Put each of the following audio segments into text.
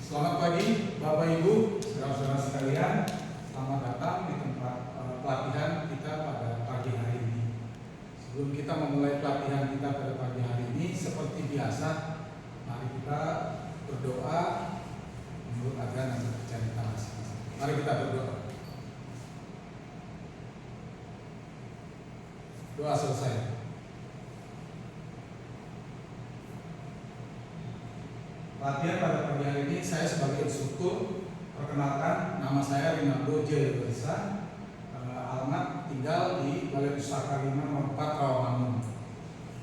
Selamat pagi Bapak Ibu, saudara-saudara sekalian. Selamat datang di tempat pelatihan kita pada pagi hari ini. Sebelum kita memulai pelatihan kita pada pagi hari ini, seperti biasa, mari kita berdoa menurut ajaran dan kepercayaan kita masing-masing. Mari kita berdoa. Doa selesai. Latihan pada pagi hari ini saya sebagai instruktur. Perkenalkan, nama saya Rinaldo J. Berisa, alamat tinggal di Balai Pustaka 5 nomor 4 Rawamangun.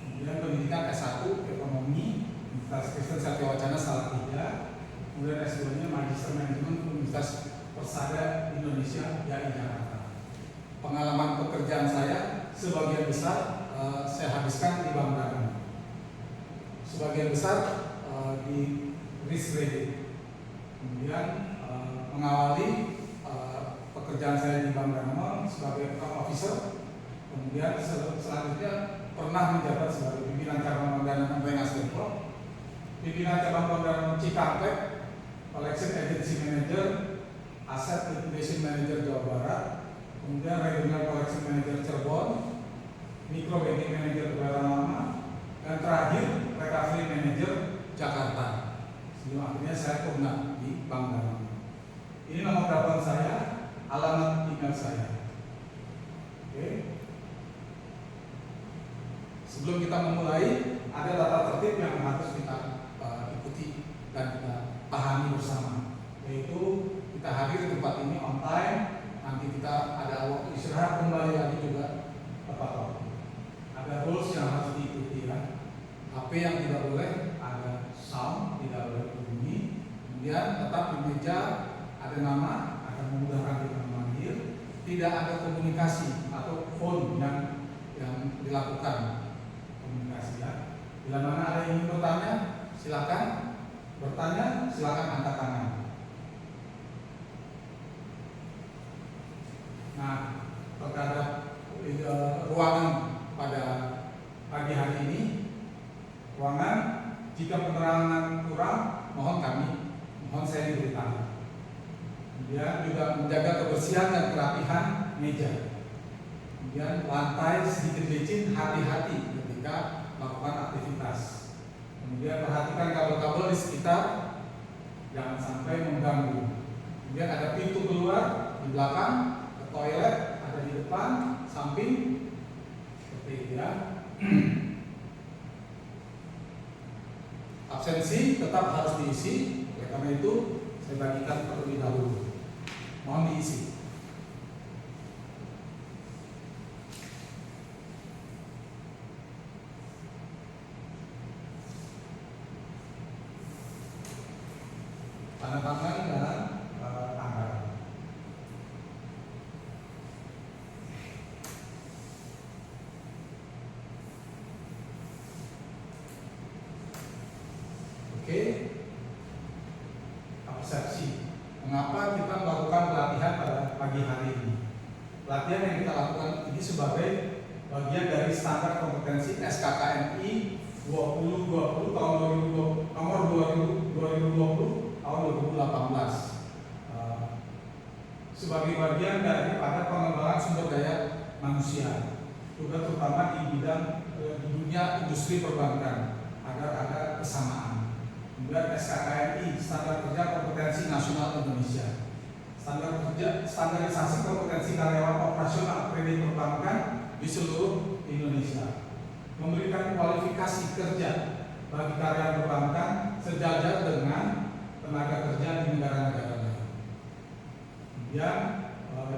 Kemudian pendidikan S1 Ekonomi Universitas Kristen Satya Wacana Salatiga. Kemudian S2-nya Magister Manajemen Universitas Persada Indonesia YAI Jakarta. Pengalaman pekerjaan saya sebagian besar saya habiskan di Bank Danamon. Sebagian besar di risk rating. Kemudian mengawali pekerjaan saya di Bank Danamon sebagai account officer. Kemudian selanjutnya pernah menjabat sebagai pimpinan cabang Bank Danamon Rengas Dengklok, pimpinan cabang Bank Danamon Cikampek, collection agency manager, asset liquidation manager Jawa Barat, kemudian regional collection manager Cirebon, micro banking manager Kebayoran Lama, dan terakhir recovery manager Jakarta. Sebelum akhirnya saya pernah di Bank Danamon. Ini nomor telepon saya, alamat email saya. Oke. Sebelum kita memulai, ada tata tertib yang harus kita ikuti dan kita pahami bersama. Yaitu kita hadir di tempat ini on time. Nanti kita ada waktu istirahat kembali lagi juga tepat waktu. Ada rules yang harus diikuti ya. HP yang tidak boleh ada sound, tidak boleh berbunyi. Kemudian tetap di meja ada nama, akan memudahkan kita memanggil. Tidak ada komunikasi atau phone yang dilakukan komunikasi ya. Bila mana ada yang ingin bertanya, silakan bertanya, silakan angkat tangan. Nah, terhadap ruangan pada pagi hari ini, ruangan jika penerangan kurang, mohon saya diberitahu. Kemudian juga menjaga kebersihan dan kerapihan meja. Kemudian lantai sedikit licin, hati-hati ketika melakukan aktivitas. Kemudian perhatikan kabel-kabel di sekitar, jangan sampai mengganggu. Kemudian ada pintu keluar di belakang, ke toilet ada di depan, samping, seperti itu ya. Absensi tetap harus diisi, oleh karena itu saya bagikan terlebih dahulu. Mohon diisi. Tanda tangan dan anggaran. Oke, persepsi. Mengapa kita melakukan pelatihan pada pagi hari ini? Pelatihan yang kita lakukan ini sebagai bagian dari standar kompetensi SKKNI 2020 tahun 2020 nomor 2020 tahun 2018 sebagai bagian daripada pengembangan sumber daya manusia, juga terutama di bidang di dunia industri perbankan agar ada kesamaan. Kemudian SKKNI, Standar Kerja Kompetensi Nasional Indonesia, standarisasi kompetensi karyawan operasional kredit perbankan di seluruh Indonesia, memberikan kualifikasi kerja bagi karyawan perbankan sejajar dengan tenaga kerja di negara-negara lain. Kemudian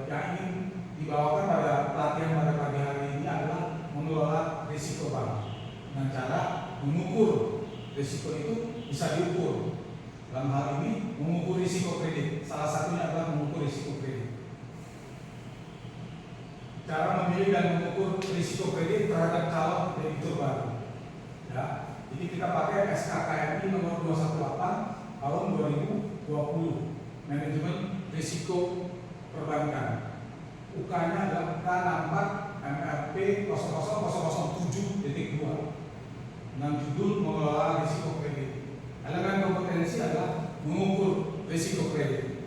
yang ingin dibawakan pada pelatihan pada pagi hari ini adalah mengelola risiko bank dengan cara mengukur risiko itu bisa diukur. Dalam hal ini mengukur risiko kredit. Salah satunya adalah mengukur risiko kredit. Cara memilih dan mengukur risiko kredit terhadap calon debitur baru. Ya, jadi kita pakai SKKNI nomor 218 tahun 2020, manajemen risiko perbankan. UK-nya adalah K64 MRP 00007.2 dengan judul mengelola risiko kredit. Elemen kompetensi adalah mengukur risiko kredit.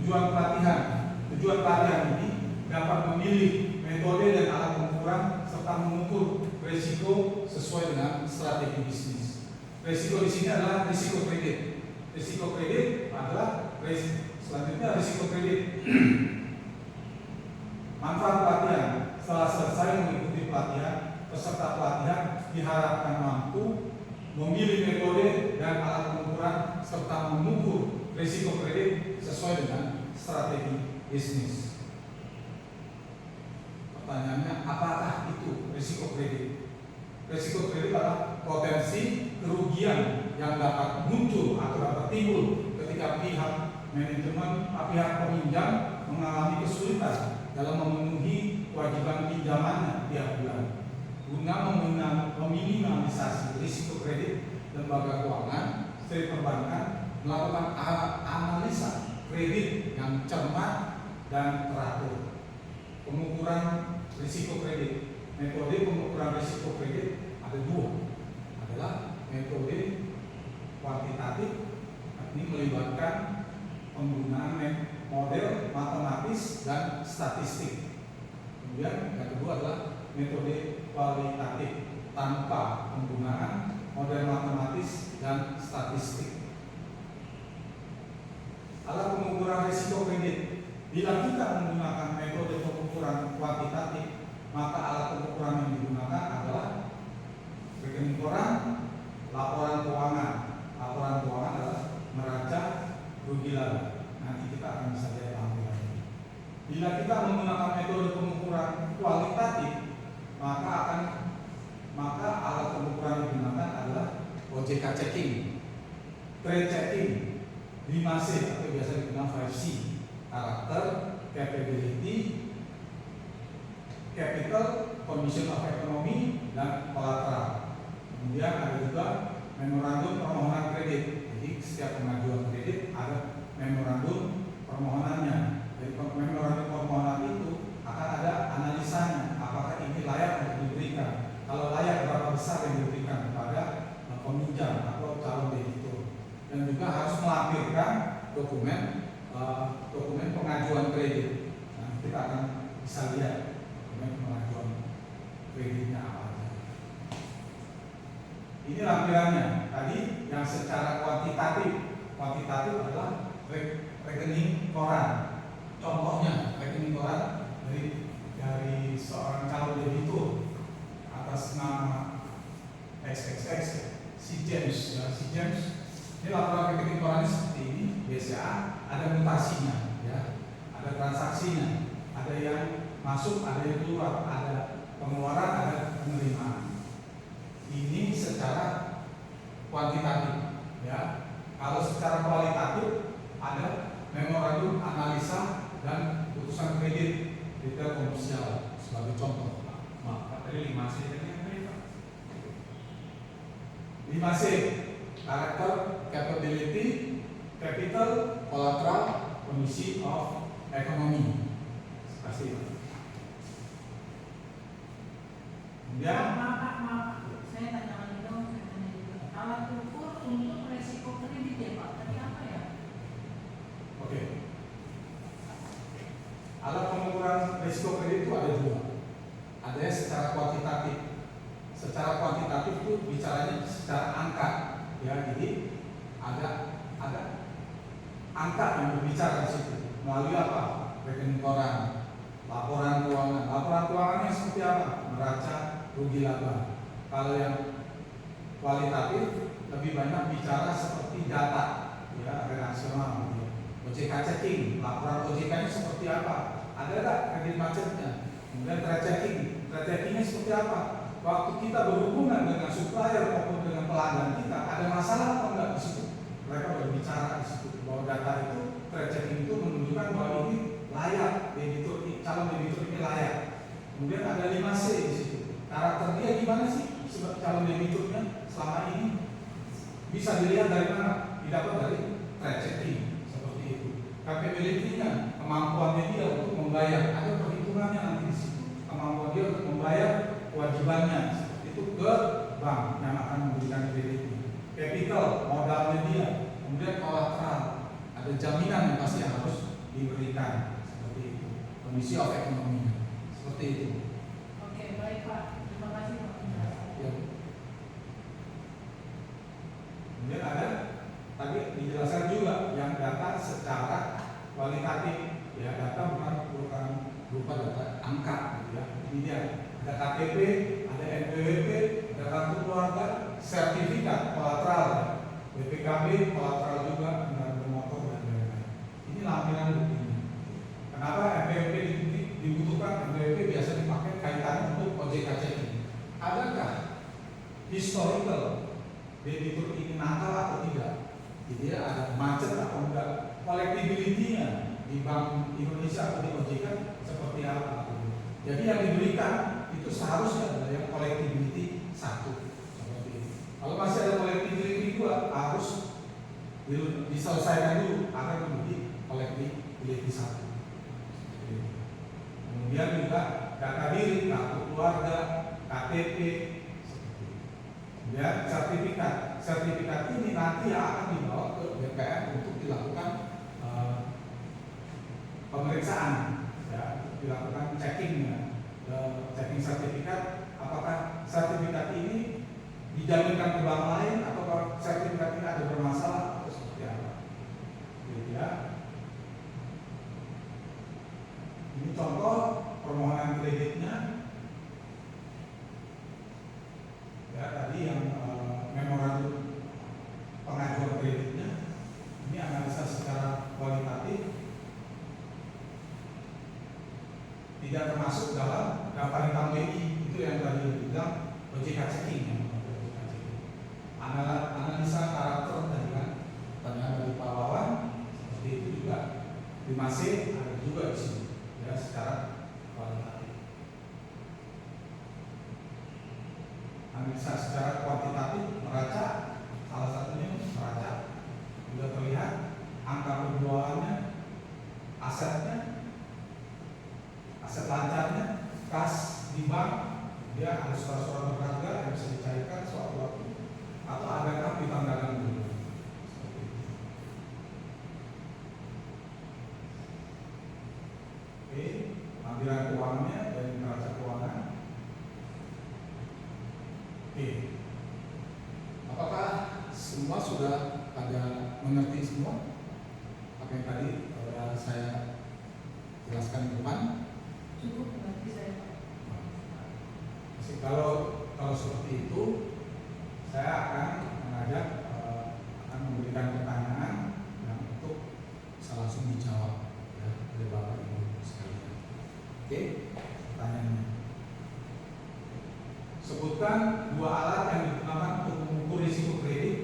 Tujuan pelatihan ini dapat memilih metode dan alat pengukuran serta mengukur risiko sesuai dengan strategi bisnis. Risiko di sini adalah risiko kredit. Risiko kredit adalah selanjutnya risiko kredit. Manfaat pelatihan: setelah selesai mengikuti pelatihan, peserta pelatihan diharapkan mampu memilih metode dan alat pengukuran serta mengukur risiko kredit sesuai dengan strategi bisnis. Pertanyaannya, apakah itu risiko kredit? Risiko kredit adalah potensi kerugian yang dapat muncul atau dapat timbul ketika pihak manajemen, pihak peminjam mengalami kesulitan dalam memenuhi kewajiban pinjamannya tiap bulan. Guna meminimalisasi risiko kredit, lembaga keuangan seperti perbankan melakukan analisa kredit yang cermat dan teratur. Pengukuran risiko kredit. Metode pengukuran risiko kredit ada dua, adalah metode kuantitatif, ini melibatkan penggunaan model matematis dan statistik. Kemudian yang kedua adalah metode kualitatif tanpa penggunaan model matematis dan statistik. Alat pengukuran risiko kredit. Bila kita menggunakan metode pengukuran kuantitatif, maka alat pengukuran yang digunakan adalah rekening koran, laporan keuangan. Laporan keuangan adalah neraca rugi laba. Nanti kita akan bisa lihat tampilannya. Bila kita menggunakan metode pengukuran kualitatif, maka alat pengukuran yang digunakan adalah OJK checking, trade checking, 5C atau biasa dikenal 5C, karakter, capability, capital, condition of economy, dan collateral. Kemudian ada juga memorandum permohonan kredit. Jadi setiap pengajuan kredit ada memorandum permohonannya. Dari memorandum permohonan itu akan ada analisanya, apakah ini layak untuk diberikan. Kalau layak, berapa besar yang diberikan kepada peminjam atau calon debitur. Dan juga harus melampirkan dokumen pengajuan kredit. Nah, kita akan bisa lihat dokumen pengajuan kreditnya apa aja. Ini lampirannya. Tadi yang secara kuantitatif adalah rekening koran. Contohnya rekening koran dari seorang calon debitur atas nama XXX, si James, ya, si James. Ini laporan rekening korannya seperti ini. BCA ada mutasinya, ya, ada transaksinya, ada yang masuk, ada yang keluar, ada pengeluaran, ada penerimaan. Ini secara kuantitatif, ya. Kalau secara kualitatif ada memorandum analisa dan putusan kredit detail komersial sebagai contoh. Maaf, tadi 5C tadi apa ya, Pak? 5C, karakter, capability, capital, collateral, condition of economy. Terima kasih. Kemudian, maaf, saya tanya lagi dong. Alat ukur untuk resiko kredit ya Pak, tadi apa ya? Oke. Alat pengukuran risiko kredit itu ada dua. Ada yang secara kuantitatif. Secara kuantitatif itu bicaranya secara angka, ya. Jadi ada angka yang berbicara di situ. Melalui apa? Rekening koran, laporan keuangan. Laporan keuangannya seperti apa? Neraca rugi laba. Kalau yang kualitatif lebih banyak bicara seperti data, ya, relasional. Ya. OJK checking, laporan OJK-nya seperti apa? Ada nggak kredit macetnya? Kemudian trade checkingnya seperti apa? Waktu kita berhubungan dengan supplier maupun dengan pelanggan kita, ada masalah atau enggak di situ? Mereka berbicara di situ bahwa data itu, trade checking itu menunjukkan bahwa ini layak, calon debitur ini layak. Kemudian ada 5C di situ. Karakter dia gimana sih? Sebab calon debiturnya selama ini bisa dilihat dari mana? Didapat dari trade checking seperti itu. Capability-nya, kemampuannya dia untuk membayar, ada perhitungannya nanti di situ. Kemampuan dia untuk membayar kewajibannya seperti itu ke bank yang akan memberikan kreditnya. capital, modalnya dia, kemudian kolateral, ada jaminan yang pasti harus diberikan seperti itu. Kondisi of ekonominya seperti itu. Oke, baik Pak. Terima kasih Pak penjelasan. Ya. Kemudian ada tadi dijelaskan juga yang data secara kualitatif, ya data bukan berupa data angka gitu ya. Ini dia ada KTP, ada NPWP, ada kartu keluarga, sertifikat kolateral, ya. BPKB kolateral juga, kendaraan bermotor dan lain-lain. Ini lampiran buktinya. Kenapa NPWP dibutuhkan? NPWP biasa dipakai kaitannya untuk OJK checking. Adakah historical debitur ini nakal atau tidak? Jadi ada macet atau enggak? Collectability-nya di Bank Indonesia atau di OJK seperti apa? Jadi yang diberikan itu seharusnya adalah yang collectability 1 seperti itu. Kalau masih ada collectability 2 harus diselesaikan dulu agar menjadi collectability 1. Kemudian juga data diri, kartu keluarga, KTP, ya sertifikat ini nanti akan dibawa ke BPN untuk dilakukan pemeriksaan, ya, dilakukan checkingnya, checking sertifikat, apakah sertifikat ini dijaminkan ke bank lain atau sertifikat ini ada bermasalah atau seperti apa, gitu ya. Ini contoh permohonan kreditnya. Ya, tadi yang memorandum pengajuan kreditnya ini analisa secara kualitatif, tidak termasuk dalam daftar income BI itu yang tadi bilang OJK checking ya. Analisa karakter tadi kan pertanyaan dari Pak Wawan seperti itu juga di masih ada juga di sini ya secara kualitatif. Analisa secara kuantitatif neraca, salah satunya neraca juga terlihat angka penjualannya, asetnya, aset lancarnya, kas di bank, dia ada surat-surat berharga yang bisa dicairkan sewaktu-waktu atau adakah piutang dagang dulu. Oke, tampilan keuangannya dari neraca keuangan. Oke, apakah semua sudah pada mengerti semua apa yang tadi saya jelaskan di depan? Cukup mengerti saya Pak. Kalau seperti itu, saya akan mengajak akan memberikan pertanyaan yang untuk bisa langsung dijawab ya, oleh Bapak Ibu sekalian. Oke, pertanyaannya. Sebutkan 2 alat yang digunakan untuk mengukur risiko kredit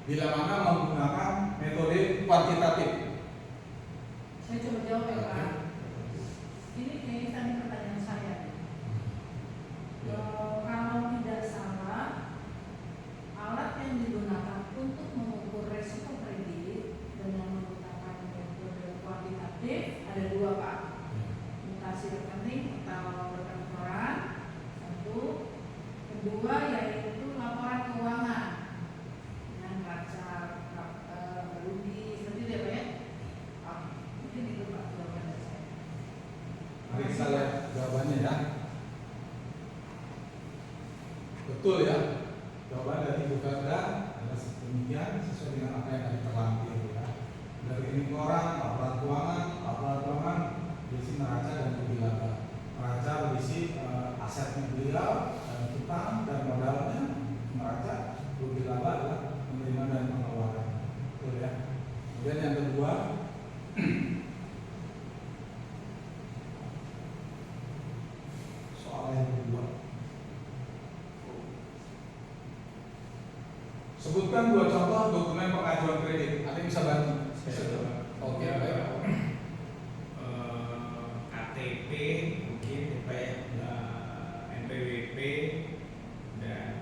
bila mana menggunakan metode kuantitatif. Saya coba jawab ya Pak. Ini tadi pertanyaan saya. Kalau tidak salah, alat yang digunakan untuk mengukur risiko kredit dengan menggunakan metode kuantitatif ada 2 Pak. Mutasi rekening atau rekening, satu. Kedua yaitu laporan keuangan dengan neraca rugi seperti itu ya Pak ya. Mungkin itu Pak jawaban dari saya. Mari kita lihat jawabannya ya. Betul ya. Jawaban dari Bu Ferda adalah demikian sesuai dengan apa yang tadi terlampir ya. Dari ini orang, laporan keuangan berisi neraca dan rugi laba. Neraca berisi asetnya beliau, utang dan modalnya. Neraca rugi laba adalah penerimaan dan pengeluaran. Betul ya. Kemudian yang kedua, soal yang kedua, sebutkan 2 contoh dokumen pengajuan kredit. Ada yang bisa bantu? Oke, baik. KTP mungkin ya, NPWP dan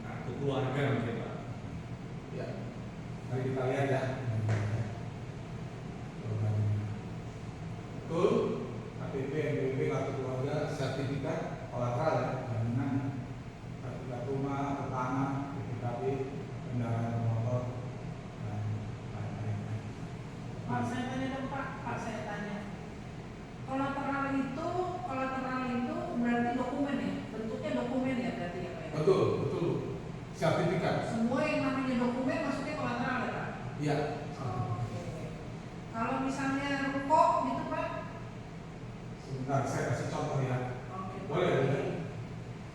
kartu keluarga mungkin Pak. Ya, mari kita lihat ya. Betul, KTP, NPWP, kartu keluarga, sertifikat kolateral ya, jaminan, sertifikat rumah, tanah, BPKB, kendaraan bermotor betul, betul. Sertifikat. Semua yang namanya dokumen maksudnya kolateral ya Pak? Iya. Oke. Kalau misalnya rukuk gitu Pak? Sebentar, saya kasih contoh ya. Oke. Boleh, boleh.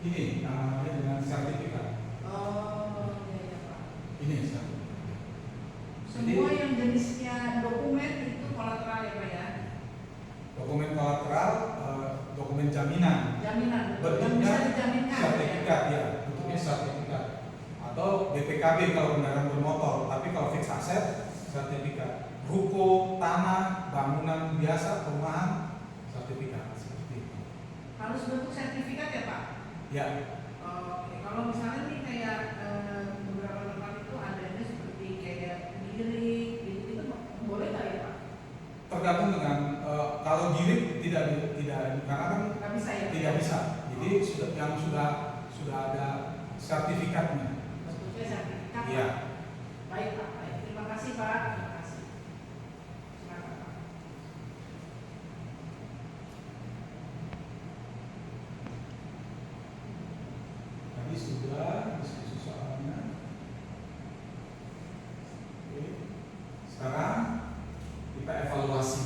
Ini namanya dengan sertifikat. Oh iya Pak. Ini sertifikat. Semua yang jenisnya dokumen itu kolateral ya Pak ya? Dokumen kolateral, dokumen jaminan. Jaminan. Yang Bentuknya bisa dijaminkan sertifikat ya, bentuknya sertifikat. Atau BPKB kalau kendaraan bermotor, tapi kalau fix aset sertifikat. Ruko, tanah, bangunan biasa, perumahan, sertifikat seperti itu. Harus bentuk sertifikat ya Pak? Ya, Oke. Kalau misalnya nih kayak beberapa tempat itu adanya seperti kayak giring gitu boleh nggak ya Pak? tergantung dengan kalau giring tidak karena kan Nggak bisa ya? tidak bisa. Jadi sudah ada sertifikatnya. Bentuknya sertifikat. Iya. Baik Pak. Baik. Terima kasih Pak. Terima kasih. Silakan Pak. Tadi sudah diskusi soalnya. Oke. Sekarang kita evaluasi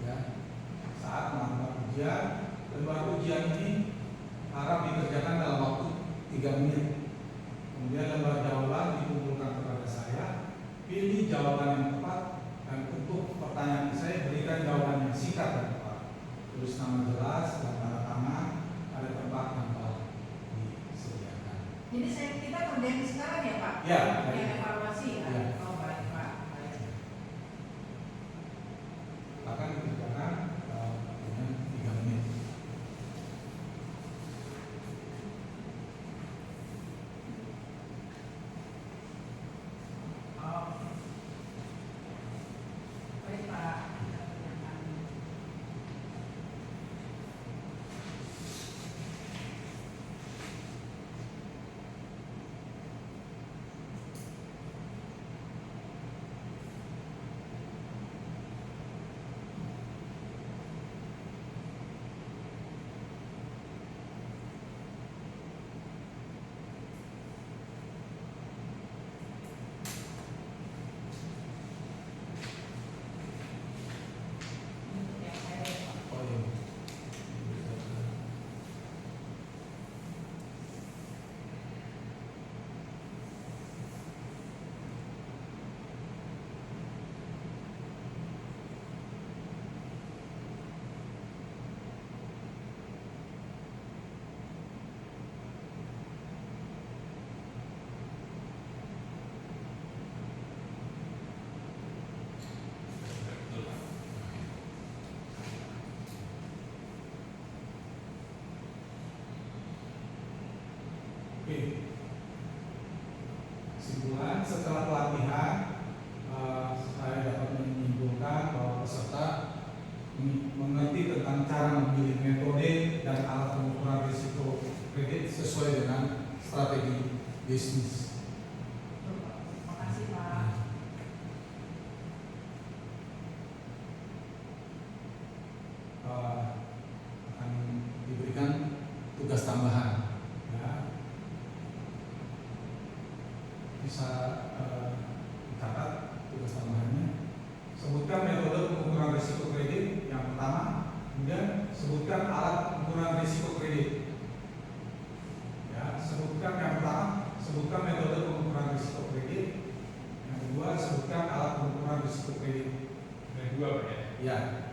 ya. Saat melakukan ujian, lembar ujian ini harap dikerjakan dalam waktu 3 menit. Kemudian lembar jawaban dikumpulkan kepada saya. Pilih jawaban yang tepat dan untuk pertanyaan saya berikan jawaban yang singkat dan tepat. Tulis nama jelas dan tanda tangan, ada tempat yang telah disediakan. Jadi kita kerjain sekarang ya Pak? Ya. Yang evaluasi ya? Ya. Oh baik Pak. Baik. Akan dikerjakan dengan 3 menit. Oh. Baik Pak. Kita kerjakan. Ini yang saya Pak. Oh iya. Oke. Kesimpulan setelah pelatihan saya dapat menyimpulkan bahwa peserta mengerti tentang cara memilih metode dan alat pengukuran risiko kredit sesuai dengan strategi bisnis. Betul, Pak. Terima kasih Pak. Akan diberikan tugas tambahan ya. Bisa dicatat tugas tambahannya. Sebutkan metode pengukuran risiko kredit yang pertama, kemudian sebutkan alat pengukuran risiko kredit ya. Sebutkan yang pertama, sebutkan metode pengukuran risiko kredit. Yang kedua, sebutkan alat pengukuran risiko kredit. Yang dua Pak ya? Ya,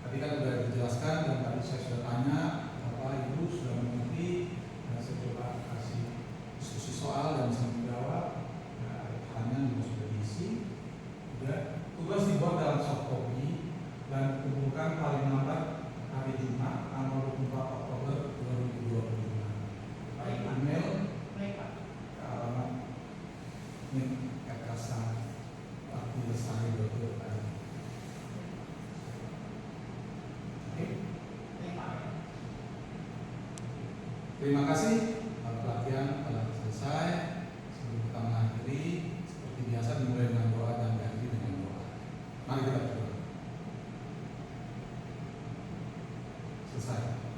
tadi kan sudah dijelaskan dan tadi saya sudah tanya, Bapak Ibu sudah mengerti, dan saya coba kasih diskusi soal dan bisa menjawab. Ya, pertanyaan juga sudah diisi. Ya, tugas dibuat dalam soft copy dan kumpulkan paling lambat hari Jumat tanggal 24 Oktober 2025. Baik email Baik Pak. ke alamat @kasa.aktilestari.com. Oke. Baik Pak. Terima kasih. Pelatihan telah selesai. Sebelum kita mengakhiri, seperti biasa dimulai dengan doa dan diakhiri dengan doa. Mari kita berdoa. Selesai.